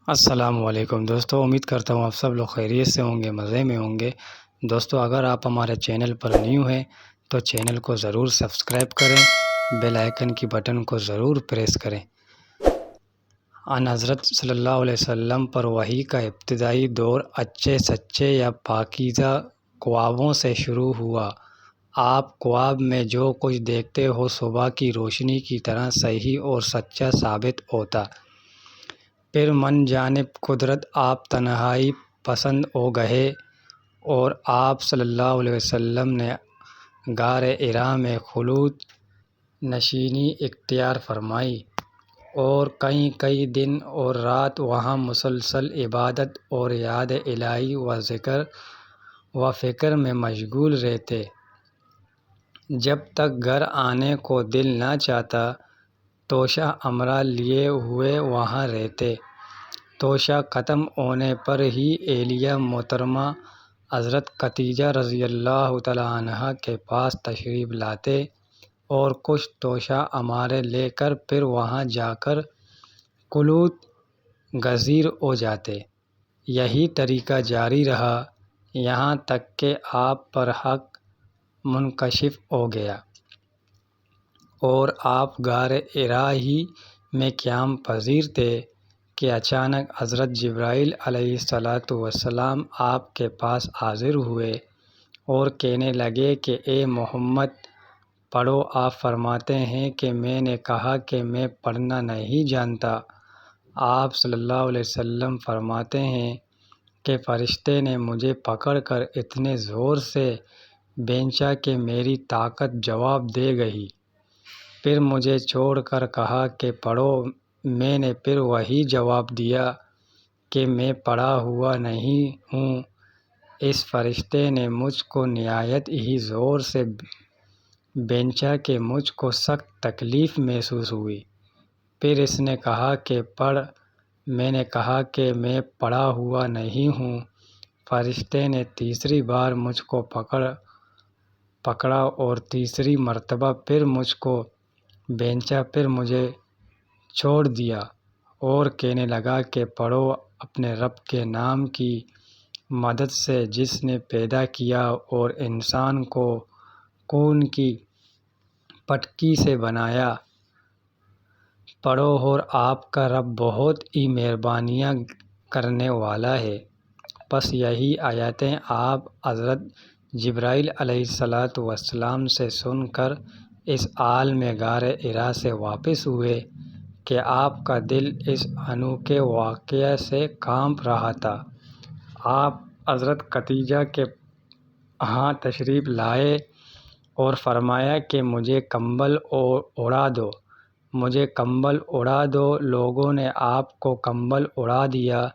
السلام علیکم دوستو، امید کرتا ہوں آپ سب لوگ خیریت سے ہوں گے، مزے میں ہوں گے۔ دوستو، اگر آپ ہمارے چینل پر نیو ہیں تو چینل کو ضرور سبسکرائب کریں، بیل آئیکن کی بٹن کو ضرور پریس کریں۔ ان حضرت صلی اللہ علیہ وسلم پر وحی کا ابتدائی دور اچھے سچے یا پاکیزہ خوابوں سے شروع ہوا۔ آپ خواب میں جو کچھ دیکھتے ہو صبح کی روشنی کی طرح صحیح اور سچا ثابت ہوتا۔ پھر من جانب قدرت آپ تنہائی پسند ہو گئے اور آپ صلی اللہ علیہ وسلم نے غار حرا میں خلوت نشینی اختیار فرمائی اور کئی دن اور رات وہاں مسلسل عبادت اور یاد الہی و ذکر و فکر میں مشغول رہتے۔ جب تک گھر آنے کو دل نہ چاہتا، توشہ امرا لیے ہوئے وہاں رہتے۔ توشہ ختم ہونے پر ہی اہلیہ محترمہ حضرت خدیجہ رضی اللہ تعالیٰ عنہا کے پاس تشریف لاتے اور کچھ توشہ امارے لے کر پھر وہاں جا کر خلوت گزیر ہو جاتے۔ یہی طریقہ جاری رہا یہاں تک کہ آپ پر حق منکشف ہو گیا اور آپ غار حرا ہی میں قیام پذیر تھے کہ اچانک حضرت جبرائیل علیہ السلام آپ کے پاس حاضر ہوئے اور کہنے لگے کہ اے محمد پڑھو۔ آپ فرماتے ہیں کہ میں نے کہا کہ میں پڑھنا نہیں جانتا۔ آپ صلی اللہ علیہ وسلم فرماتے ہیں کہ فرشتے نے مجھے پکڑ کر اتنے زور سے بھینچا کہ میری طاقت جواب دے گئی۔ پھر مجھے چھوڑ کر کہا کہ پڑھو۔ میں نے پھر وہی جواب دیا کہ میں پڑھا ہوا نہیں ہوں۔ اس فرشتے نے مجھ کو نہایت ہی زور سے بھینچا کہ مجھ کو سخت تکلیف محسوس ہوئی۔ پھر اس نے کہا کہ پڑھ۔ میں نے کہا کہ میں پڑھا ہوا نہیں ہوں۔ فرشتے نے تیسری بار مجھ کو پکڑا اور تیسری مرتبہ پھر مجھ کو بھینچا، پھر مجھے چھوڑ دیا اور کہنے لگا کہ پڑھو اپنے رب کے نام کی مدد سے جس نے پیدا کیا اور انسان کو خون کی پٹکی سے بنایا۔ پڑھو اور آپ کا رب بہت ہی مہربانیاں کرنے والا ہے۔ بس یہی آیتیں آپ حضرت جبرائیل علیہ السلام سے سن کر اس حال میں غار حرا سے واپس ہوئے کہ آپ کا دل اس انوکھے واقعے سے کانپ رہا تھا۔ آپ حضرت خدیجہ کے ہاں تشریف لائے اور فرمایا کہ مجھے کمبل اڑا دو، مجھے کمبل اڑا دو۔ لوگوں نے آپ کو کمبل اڑا دیا۔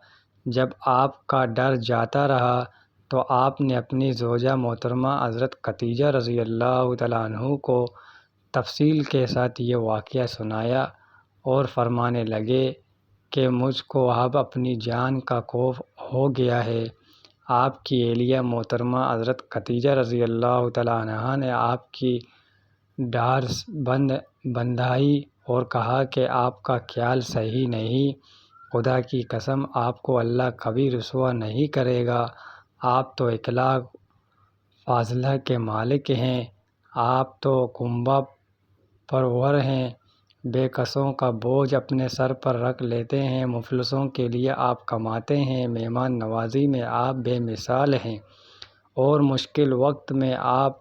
جب آپ کا ڈر جاتا رہا تو آپ نے اپنی زوجہ محترمہ حضرت خدیجہ رضی اللہ تعالیٰ عنہ کو تفصیل کے ساتھ یہ واقعہ سنایا اور فرمانے لگے کہ مجھ کو اب اپنی جان کا خوف ہو گیا ہے۔ آپ کی اہلیہ محترمہ حضرت خدیجہ رضی اللہ تعالیٰ عنہا نے آپ کی ڈار بندھائی اور کہا کہ آپ کا خیال صحیح نہیں، خدا کی قسم آپ کو اللہ کبھی رسوا نہیں کرے گا۔ آپ تو اخلاق فاضلہ کے مالک ہیں، آپ تو کنبہ پرور ہیں، بے کسوں کا بوجھ اپنے سر پر رکھ لیتے ہیں، مفلسوں کے لیے آپ کماتے ہیں، مہمان نوازی میں آپ بے مثال ہیں اور مشکل وقت میں آپ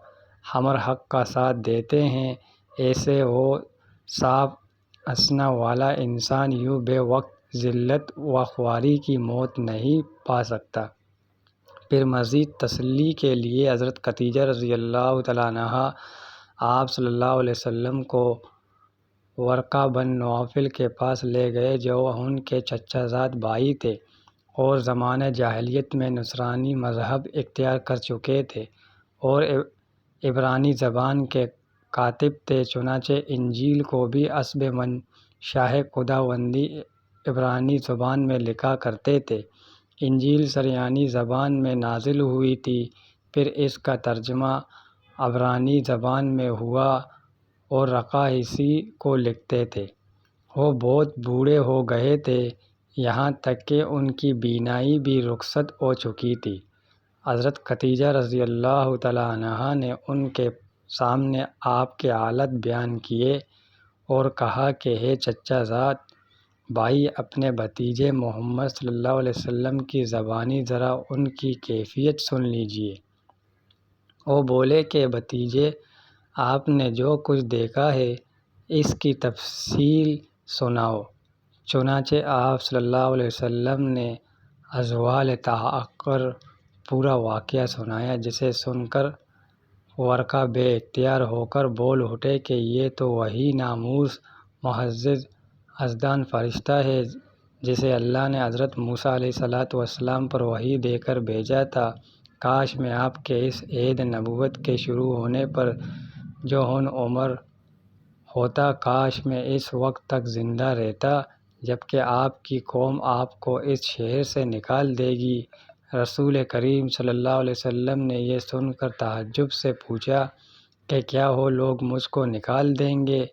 ہمر حق کا ساتھ دیتے ہیں۔ ایسے وہ صاف اسنا والا انسان یوں بے وقت ذلت و خواری کی موت نہیں پا سکتا۔ پھر مزید تسلی کے لیے حضرت خدیجہ رضی اللہ تعالیٰ عنہا آپ صلی اللہ علیہ وسلم کو ورقہ بن نوفل کے پاس لے گئے جو ان کے چچا زاد بھائی تھے اور زمانہ جاہلیت میں نصرانی مذہب اختیار کر چکے تھے اور عبرانی زبان کے کاتب تھے۔ چنانچہ انجیل کو بھی حسب منشاء خداوندی عبرانی زبان میں لکھا کرتے تھے۔ انجیل سریانی زبان میں نازل ہوئی تھی، پھر اس کا ترجمہ عبرانی زبان میں ہوا اور رقہ اسی کو لکھتے تھے۔ وہ بہت بوڑھے ہو گئے تھے، یہاں تک کہ ان کی بینائی بھی رخصت ہو چکی تھی۔ حضرت خدیجہ رضی اللہ تعالیٰ عنہا نے ان کے سامنے آپ کے حالات بیان کیے اور کہا کہ ہے چچا زاد، بھائی اپنے بھتیجے محمد صلی اللہ علیہ وسلم کی زبانی ذرا ان کی کیفیت سن لیجیے۔ وہ بولے کہ بھتیجے، آپ نے جو کچھ دیکھا ہے اس کی تفصیل سناؤ۔ چنانچہ آپ صلی اللہ علیہ وسلم نے احوال تحقر پورا واقعہ سنایا، جسے سن کر ورقہ بے اختیار ہو کر بول اٹھے کہ یہ تو وہی ناموس معزز یزدان فرشتہ ہے جسے اللہ نے حضرت موسیٰ علیہ السلام پر وحی دے کر بھیجا تھا۔ کاش میں آپ کے اس عہد نبوت کے شروع ہونے پر جوہن عمر ہوتا، کاش میں اس وقت تک زندہ رہتا جبکہ آپ کی قوم آپ کو اس شہر سے نکال دے گی۔ رسول کریم صلی اللہ علیہ وسلم نے یہ سن کر تعجب سے پوچھا کہ کیا وہ لوگ مجھ کو نکال دیں گے،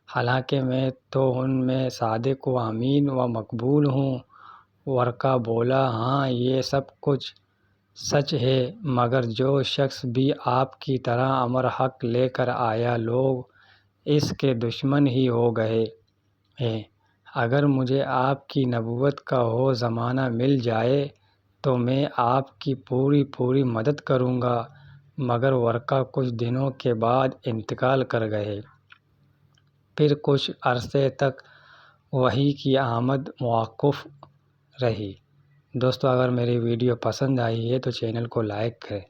حالانکہ میں تو ان میں صادق و امین و مقبول ہوں؟ ورقہ بولا، ہاں یہ سب کچھ سچ ہے، مگر جو شخص بھی آپ کی طرح امر حق لے کر آیا لوگ اس کے دشمن ہی ہو گئے ہیں۔ اگر مجھے آپ کی نبوت کا وہ زمانہ مل جائے تو میں آپ کی پوری مدد کروں گا، مگر ورقہ کچھ دنوں کے بعد انتقال کر گئے۔ پھر کچھ عرصے تک وحی کی آمد موقوف رہی۔ دوستو، اگر میری ویڈیو پسند آئی ہے تو چینل کو لائک کریں۔